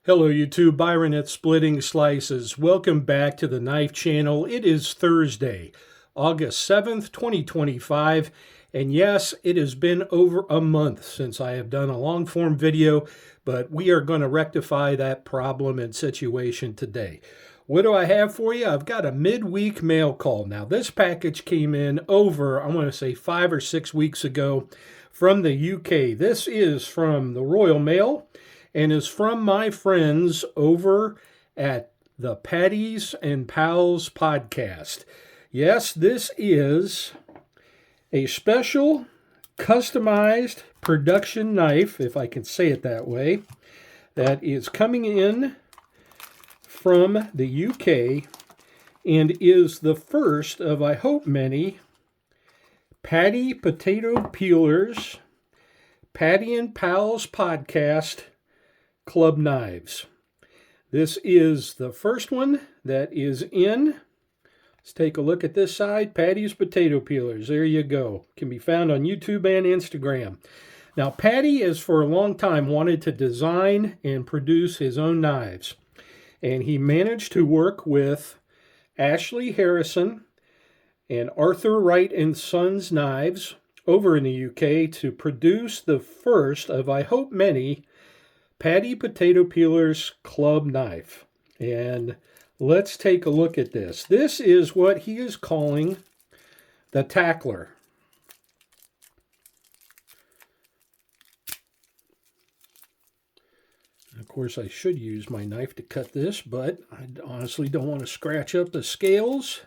Hello YouTube, Byron at Splitting Slices. Welcome back to the Knife Channel. It is Thursday, August 7th, 2025. And yes, it has been over a month since I have done a long form video, but we are going to rectify that problem and situation today. What do I have for you? I've got a midweek mail call. Now this package came in over, I want to say 5 or 6 weeks ago from the UK. This is from the Royal Mail and is from my friends over at the Patties and Pals podcast. Yes, this is a special customized production knife, if I can say it that way, that is coming in from the UK and is the first of, I hope, many Patty Potato Peelers, Patty and Pals podcast Club Knives. This is the first one that is in. Let's take a look at this side. Patty's Potato Peelers. There you go. Can be found on YouTube and Instagram. Now, Patty has for a long time wanted to design and produce his own knives. And he managed to work with Ashley Harrison and Arthur Wright Sons Knives over in the UK to produce the first of, I hope, many Patty Potato Peelers Club Knife. And let's take a look at this. This is what he is calling the tackler. Of course, I should use my knife to cut this, but I honestly don't want to scratch up the scales.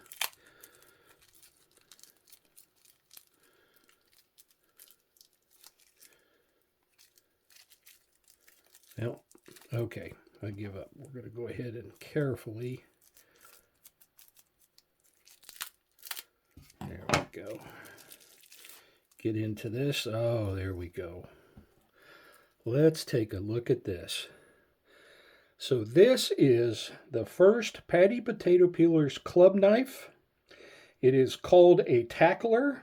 Well, okay, I give up. We're going to go ahead and carefully. There we go. Get into this. Oh, there we go. Let's take a look at this. So this is the first Patty Potato Peelers Club Knife. It is called a tackler.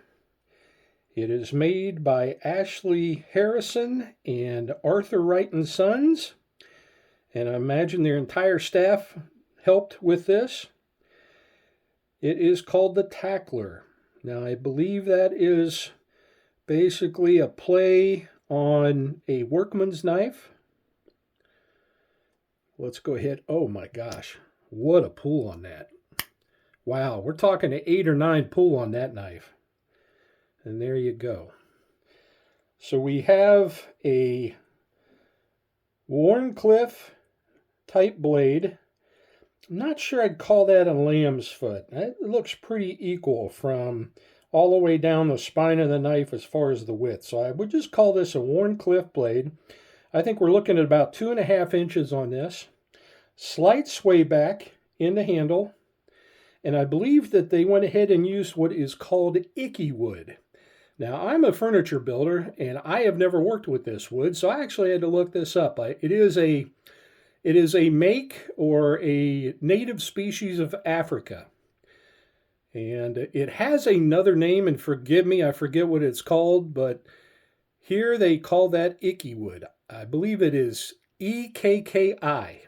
It is made by Ashley Harrison and Arthur Wright Sons. And I imagine their entire staff helped with this. It is called the tackler. Now I believe that is basically a play on a workman's knife. Let's go ahead. Oh my gosh, what a pull on that. Wow, we're talking an 8 or 9 pull on that knife. And there you go. So we have a Warncliffe type blade. I'm not sure I'd call that a lamb's foot. It looks pretty equal from all the way down the spine of the knife as far as the width. So I would just call this a Warncliffe blade. I think we're looking at about 2.5 inches on this. Slight sway back in the handle. And I believe that they went ahead and used what is called Ekki wood. Now, I'm a furniture builder, and I have never worked with this wood, so I actually had to look this up. It is a make or a native species of Africa. And it has another name, and forgive me, I forget what it's called, but here they call that Ekki wood. I believe it is EKKI.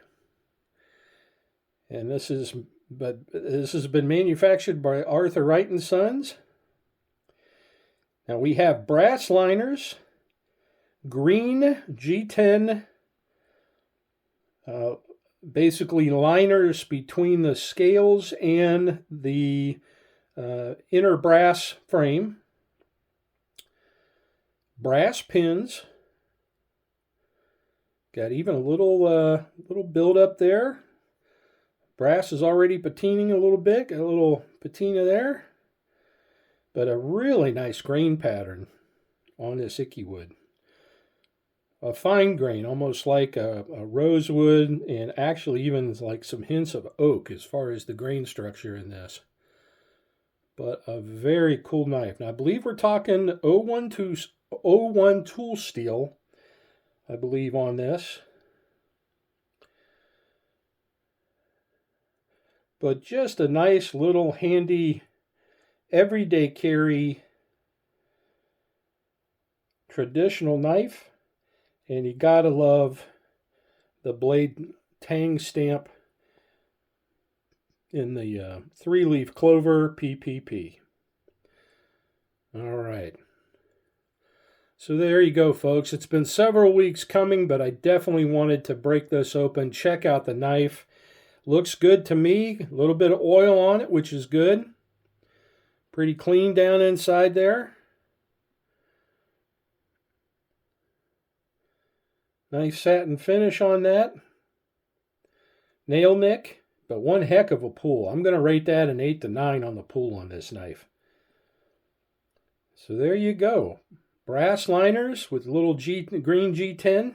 And this has been manufactured by Arthur Wright Sons. Now we have brass liners, green G10, basically liners between the scales and the inner brass frame, brass pins, got even a little build up there. Brass is already patining a little bit, got a little patina there. But a really nice grain pattern on this Ekki wood. A fine grain, almost like a rosewood, and actually even like some hints of oak as far as the grain structure in this. But a very cool knife. Now I believe we're talking 01 tool steel, I believe, on this. But just a nice little handy everyday carry traditional knife, and you gotta love the blade tang stamp in the 3-leaf clover PPP. All right. So there you go, folks. It's been several weeks coming, but I definitely wanted to break this open. Check out the knife. Looks good to me. A little bit of oil on it, which is good. Pretty clean down inside there. Nice satin finish on that. Nail nick, but one heck of a pull. I'm going to rate that an 8 to 9 on the pull on this knife. So there you go. Brass liners with little green G10.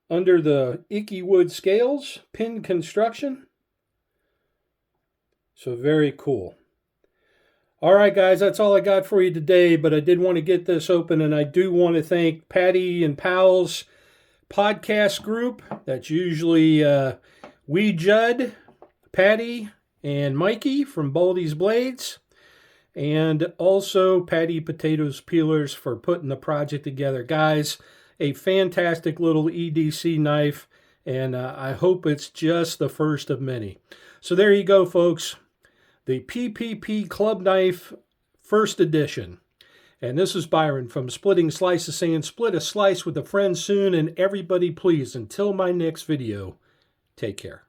Under the Ekki wood scales, pin construction. So very cool. All right, guys, that's all I got for you today, but I did want to get this open, and I do want to thank Patty and Pal's podcast group. That's usually Wee Judd, Patty, and Mikey from Baldy's Blades, and also Patty Potatoes Peelers for putting the project together. Guys, a fantastic little EDC knife, and I hope it's just the first of many. So there you go, folks. The PPP Club Knife First Edition. And this is Byron from Splitting Slices saying split a slice with a friend soon, and everybody please, until my next video, take care.